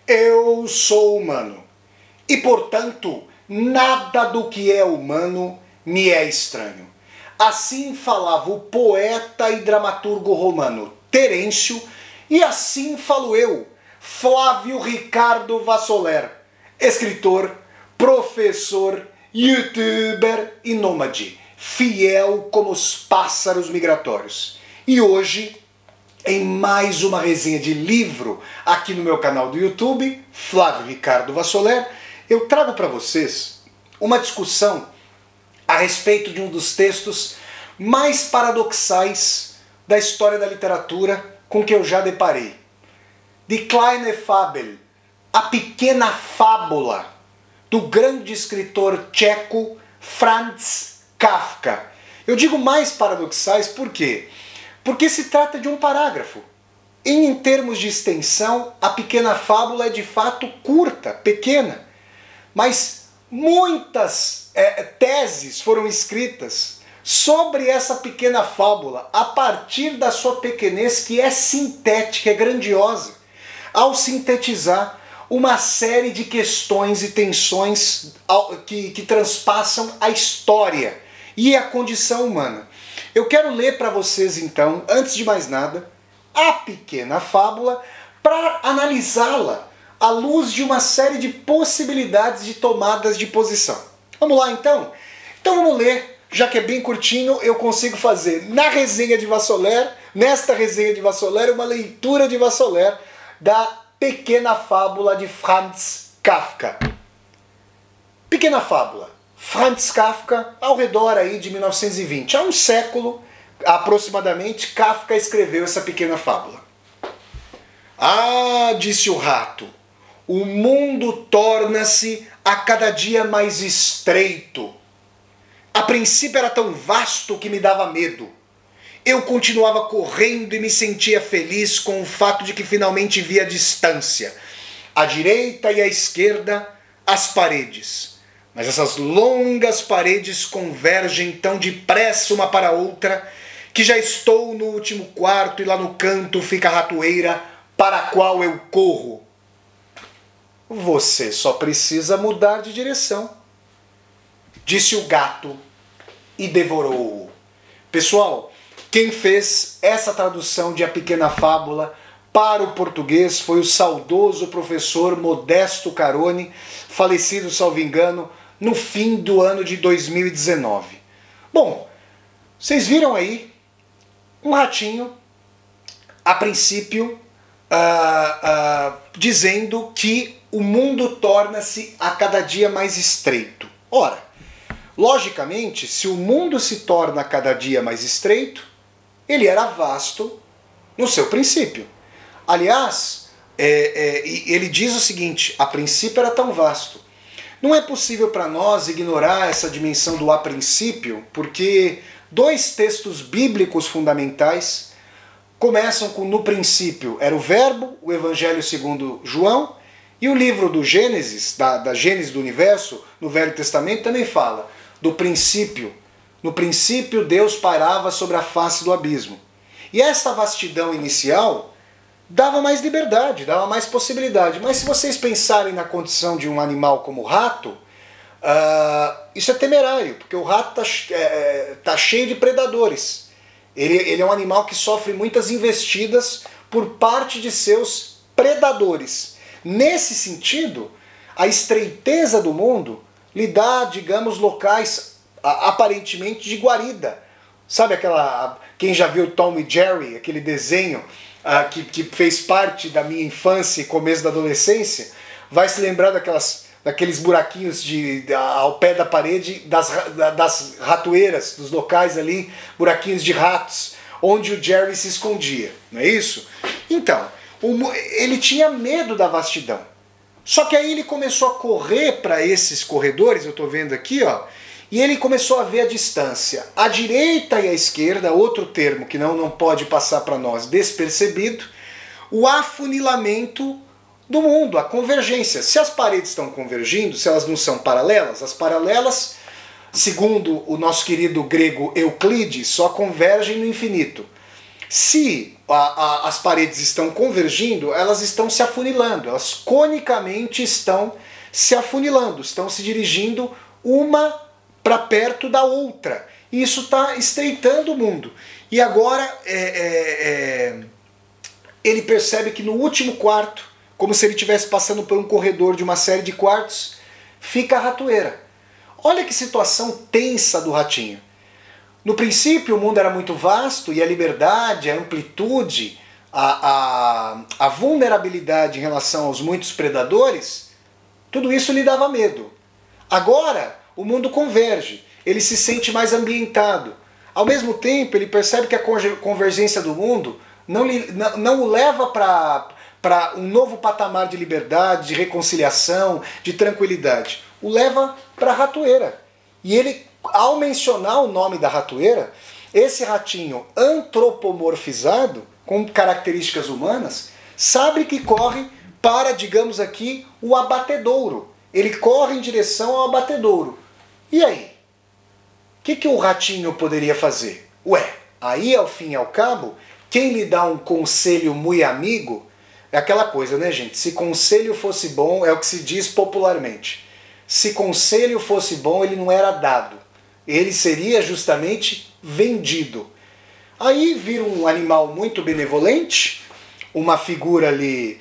Eu sou humano e, portanto, nada do que é humano me é estranho. Assim falava o poeta e dramaturgo romano Terêncio, e assim falo eu, Flávio Ricardo Vassoler, escritor, professor, youtuber e nômade, fiel como os pássaros migratórios. E hoje, em mais uma resenha de livro aqui no meu canal do YouTube, Flávio Ricardo Vassoler, eu trago para vocês uma discussão a respeito de um dos textos mais paradoxais da história da literatura com que eu já deparei. Die kleine Fabel, a pequena fábula, do grande escritor tcheco Franz Kafka. Eu digo mais paradoxais por quê? Porque se trata de um parágrafo. Em termos de extensão, a pequena fábula é de fato curta, pequena. Mas muitas teses foram escritas sobre essa pequena fábula a partir da sua pequenez, que é sintética, é grandiosa, ao sintetizar uma série de questões e tensões que transpassam a história e a condição humana. Eu quero ler para vocês então, antes de mais nada, a pequena fábula para analisá-la à luz de uma série de possibilidades de tomadas de posição. Vamos lá então? Então vamos ler, já que é bem curtinho, eu consigo fazer na resenha de Vassoler, nesta resenha de Vassoler, uma leitura de Vassoler da pequena fábula de Franz Kafka. Pequena fábula. Franz Kafka, ao redor aí de 1920, há um século aproximadamente, Kafka escreveu essa pequena fábula. Ah, disse o rato, o mundo torna-se a cada dia mais estreito. A princípio era tão vasto que me dava medo. Eu continuava correndo e me sentia feliz com o fato de que finalmente via a distância, à direita e à esquerda, as paredes. Mas essas longas paredes convergem tão depressa uma para a outra que já estou no último quarto e lá no canto fica a ratoeira para a qual eu corro. Você só precisa mudar de direção, disse o gato e devorou-o. Pessoal, quem fez essa tradução de A Pequena Fábula para o português foi o saudoso professor Modesto Caroni, falecido, salvo engano, no fim do ano de 2019. Bom, vocês viram aí um ratinho, a princípio, dizendo que o mundo torna-se a cada dia mais estreito. Ora, logicamente, se o mundo se torna a cada dia mais estreito, ele era vasto no seu princípio. Aliás, ele diz o seguinte, a princípio era tão vasto. Não é possível para nós ignorar essa dimensão do a princípio, porque dois textos bíblicos fundamentais começam com no princípio era o verbo, o Evangelho segundo João, e o livro do Gênesis, da Gênesis do universo, no Velho Testamento, também fala do princípio. No princípio Deus pairava sobre a face do abismo. E essa vastidão inicial dava mais liberdade, dava mais possibilidade. Mas se vocês pensarem na condição de um animal como o rato, isso é temerário, porque o rato tá cheio de predadores. Ele é um animal que sofre muitas investidas por parte de seus predadores. Nesse sentido, a estreiteza do mundo lhe dá, digamos, locais aparentemente de guarida. Sabe quem já viu Tom e Jerry, aquele desenho que fez parte da minha infância e começo da adolescência, vai se lembrar daqueles buraquinhos ao pé da parede, das ratoeiras, dos locais ali, buraquinhos de ratos, onde o Jerry se escondia, não é isso? Então, ele tinha medo da vastidão. Só que aí ele começou a correr para esses corredores, eu estou vendo aqui, ó, e ele começou a ver a distância. A direita e a esquerda, outro termo que não pode passar para nós despercebido, o afunilamento do mundo, a convergência. Se as paredes estão convergindo, se elas não são paralelas, as paralelas, segundo o nosso querido grego Euclides, só convergem no infinito. Se as paredes estão convergindo, elas estão se afunilando, elas conicamente estão se afunilando, estão se dirigindo uma para perto da outra. E isso está estreitando o mundo. E agora ele percebe que no último quarto, como se ele estivesse passando por um corredor de uma série de quartos, fica a ratoeira. Olha que situação tensa do ratinho. No princípio o mundo era muito vasto e a liberdade, a amplitude, a vulnerabilidade em relação aos muitos predadores, tudo isso lhe dava medo. Agora o mundo converge, ele se sente mais ambientado. Ao mesmo tempo ele percebe que a convergência do mundo não o leva para um novo patamar de liberdade, de reconciliação, de tranquilidade. O leva para a ratoeira. E ele, ao mencionar o nome da ratoeira, esse ratinho antropomorfizado, com características humanas, sabe que corre para, digamos aqui, o abatedouro. Ele corre em direção ao abatedouro. E aí? O que o ratinho poderia fazer? Ué, aí ao fim e ao cabo, quem lhe dá um conselho muito amigo, é aquela coisa, né, gente? Se conselho fosse bom, é o que se diz popularmente. Se conselho fosse bom, ele não era dado. Ele seria justamente vendido. Aí vira um animal muito benevolente, uma figura ali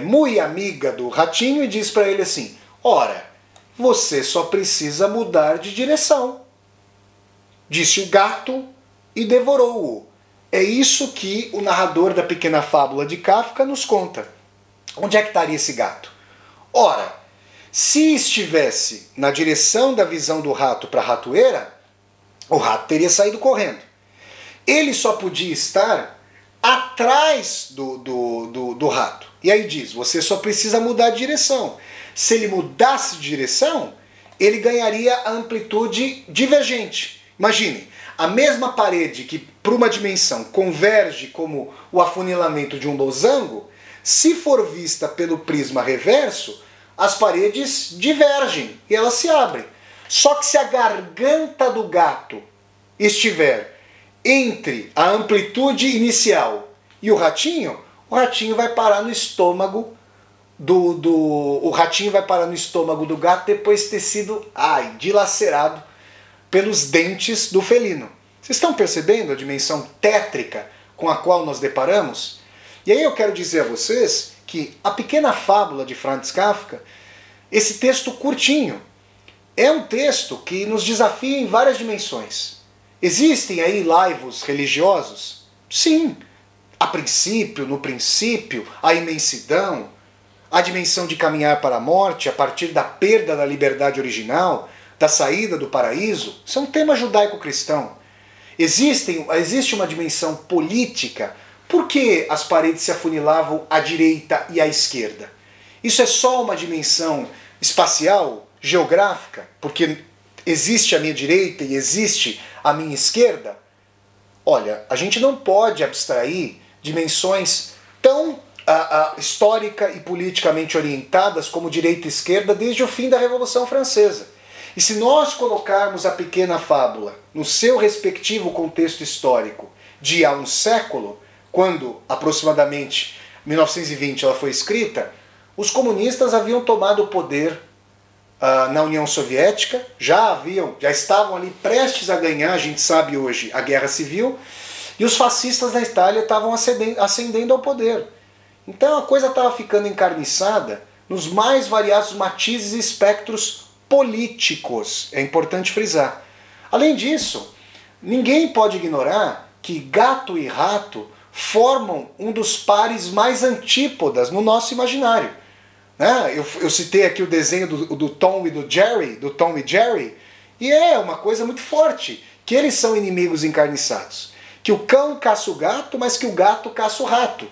muito amiga do ratinho, e diz para ele assim: ora, você só precisa mudar de direção. Disse o gato e devorou-o. É isso que o narrador da Pequena Fábula de Kafka nos conta. Onde é que estaria esse gato? Ora, se estivesse na direção da visão do rato para a ratoeira, o rato teria saído correndo. Ele só podia estar atrás do rato. E aí diz, você só precisa mudar de direção. Se ele mudasse de direção, ele ganharia a amplitude divergente. Imagine, a mesma parede que para uma dimensão converge como o afunilamento de um losango, se for vista pelo prisma reverso, as paredes divergem e elas se abrem. Só que se a garganta do gato estiver entre a amplitude inicial e o ratinho vai parar no estômago o ratinho vai parar no estômago do gato depois de ter sido dilacerado pelos dentes do felino. Vocês estão percebendo a dimensão tétrica com a qual nós deparamos? E aí eu quero dizer a vocês que a Pequena Fábula de Franz Kafka, esse texto curtinho, é um texto que nos desafia em várias dimensões. Existem aí laivos religiosos? Sim. A princípio, no princípio, a imensidão, a dimensão de caminhar para a morte a partir da perda da liberdade original, da saída do paraíso, isso é um tema judaico-cristão. Existe uma dimensão política. Por que as paredes se afunilavam à direita e à esquerda? Isso é só uma dimensão espacial, geográfica, porque existe a minha direita e existe a minha esquerda? Olha, a gente não pode abstrair dimensões tão histórica e politicamente orientadas como direita e esquerda desde o fim da Revolução Francesa. E se nós colocarmos a Pequena Fábula no seu respectivo contexto histórico de há um século, quando aproximadamente 1920 ela foi escrita, os comunistas haviam tomado o poder na União Soviética, já estavam ali prestes a ganhar, a gente sabe hoje, a Guerra Civil, e os fascistas na Itália estavam ascendendo ao poder. Então a coisa estava ficando encarniçada nos mais variados matizes e espectros políticos, é importante frisar. Além disso, ninguém pode ignorar que gato e rato formam um dos pares mais antípodas no nosso imaginário. Eu citei aqui o desenho do Tom e do Jerry, do Tom e Jerry, e é uma coisa muito forte, que eles são inimigos encarniçados. Que o cão caça o gato, mas que o gato caça o rato.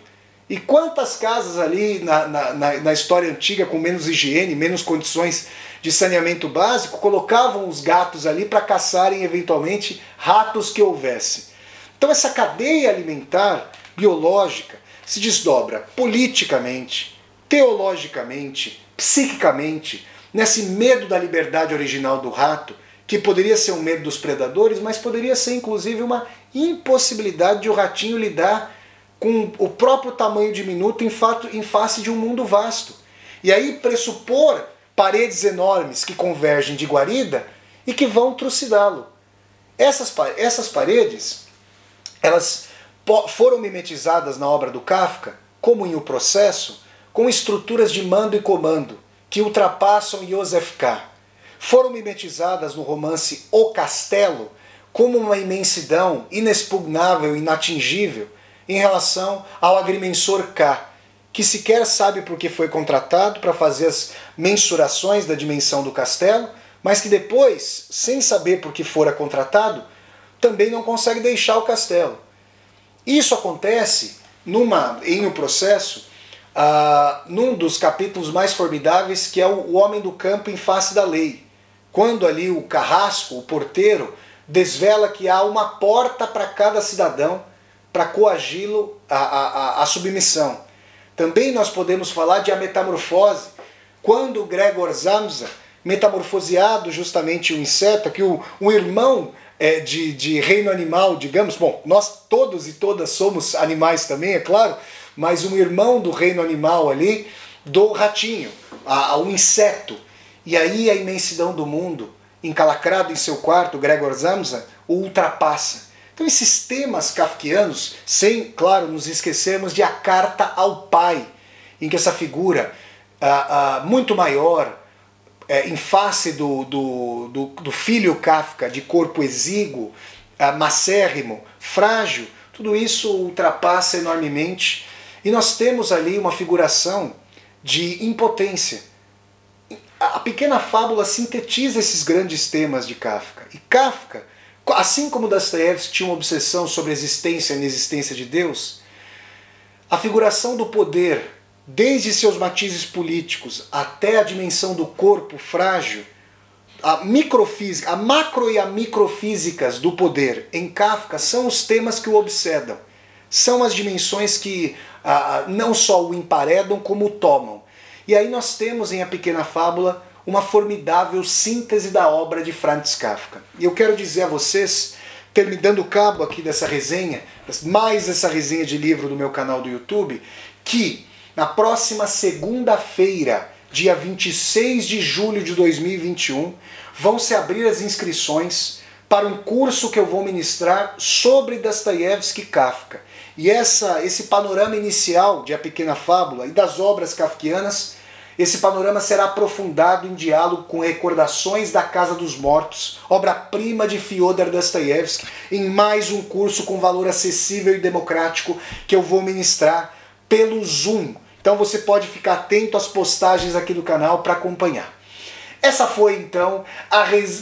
E quantas casas ali na história antiga, com menos higiene, menos condições de saneamento básico, colocavam os gatos ali para caçarem eventualmente ratos que houvesse. Então essa cadeia alimentar, biológica, se desdobra politicamente, teologicamente, psiquicamente, nesse medo da liberdade original do rato, que poderia ser um medo dos predadores, mas poderia ser inclusive uma impossibilidade de o ratinho lidar com o próprio tamanho diminuto em face de um mundo vasto. E aí pressupor paredes enormes que convergem de guarida e que vão trucidá-lo. Essas paredes, elas foram mimetizadas na obra do Kafka, como em O Processo, com estruturas de mando e comando, que ultrapassam Joseph K. Foram mimetizadas no romance O Castelo, como uma imensidão inexpugnável, inatingível, em relação ao agrimensor K, que sequer sabe por que foi contratado para fazer as mensurações da dimensão do castelo, mas que depois, sem saber por que fora contratado, também não consegue deixar o castelo. Isso acontece em O Processo, num dos capítulos mais formidáveis, que é o Homem do Campo em Face da Lei. Quando ali o carrasco, o porteiro, desvela que há uma porta para cada cidadão para coagi-lo à submissão. Também nós podemos falar de A Metamorfose, quando o Gregor Samsa, metamorfoseado justamente o inseto, que um irmão de reino animal, digamos, bom, nós todos e todas somos animais também, é claro, mas um irmão do reino animal ali, do ratinho, um inseto. E aí a imensidão do mundo, encalacrado em seu quarto, Gregor Samsa, o ultrapassa. Então esses temas kafkianos, sem, claro, nos esquecermos de A Carta ao Pai, em que essa figura muito maior, em face do filho Kafka, de corpo exíguo, macérrimo, frágil, tudo isso ultrapassa enormemente. E nós temos ali uma figuração de impotência. A pequena fábula sintetiza esses grandes temas de Kafka. E Kafka, assim como Dostoiévski tinha uma obsessão sobre a existência e a inexistência de Deus, a figuração do poder, desde seus matizes políticos até a dimensão do corpo frágil, a microfísica, a macro e a microfísicas do poder em Kafka são os temas que o obsedam. São as dimensões que não só o emparedam, como o tomam. E aí nós temos em A Pequena Fábula uma formidável síntese da obra de Franz Kafka. E eu quero dizer a vocês, dando cabo aqui dessa resenha, mais essa resenha de livro do meu canal do YouTube, que na próxima segunda-feira, dia 26 de julho de 2021, vão se abrir as inscrições para um curso que eu vou ministrar sobre Dostoiévski e Kafka. E esse panorama inicial de A Pequena Fábula e das obras kafkianas, esse panorama será aprofundado em diálogo com Recordações da Casa dos Mortos, obra-prima de Fyodor Dostoiévski, em mais um curso com valor acessível e democrático que eu vou ministrar pelo Zoom. Então você pode ficar atento às postagens aqui do canal para acompanhar. Essa foi então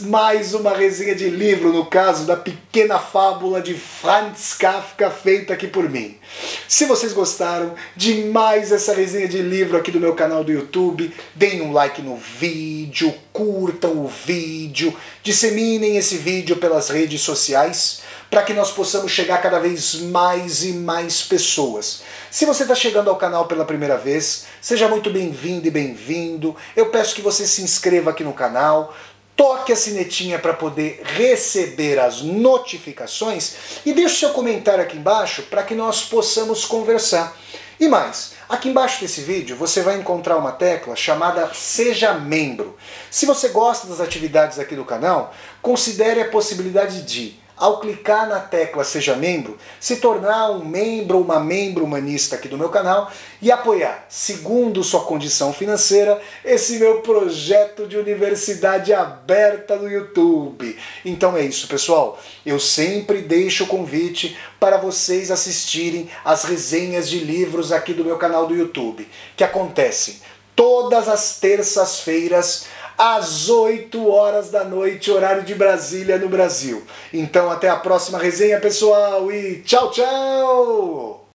mais uma resenha de livro, no caso da Pequena Fábula de Franz Kafka, feita aqui por mim. Se vocês gostaram de mais essa resenha de livro aqui do meu canal do YouTube, deem um like no vídeo, curtam o vídeo, disseminem esse vídeo pelas redes sociais, para que nós possamos chegar cada vez mais e mais pessoas. Se você está chegando ao canal pela primeira vez, seja muito bem-vindo e bem-vindo. Eu peço que você se inscreva aqui no canal, toque a sinetinha para poder receber as notificações e deixe seu comentário aqui embaixo para que nós possamos conversar. E mais, aqui embaixo desse vídeo você vai encontrar uma tecla chamada Seja Membro. Se você gosta das atividades aqui do canal, considere a possibilidade de, ao clicar na tecla Seja Membro, se tornar um membro ou uma membro humanista aqui do meu canal e apoiar, segundo sua condição financeira, esse meu projeto de universidade aberta no YouTube. Então é isso, pessoal. Eu sempre deixo o convite para vocês assistirem às resenhas de livros aqui do meu canal do YouTube, que acontecem todas as terças-feiras, às 8 horas da noite, horário de Brasília, no Brasil. Então até a próxima resenha, pessoal, e tchau, tchau!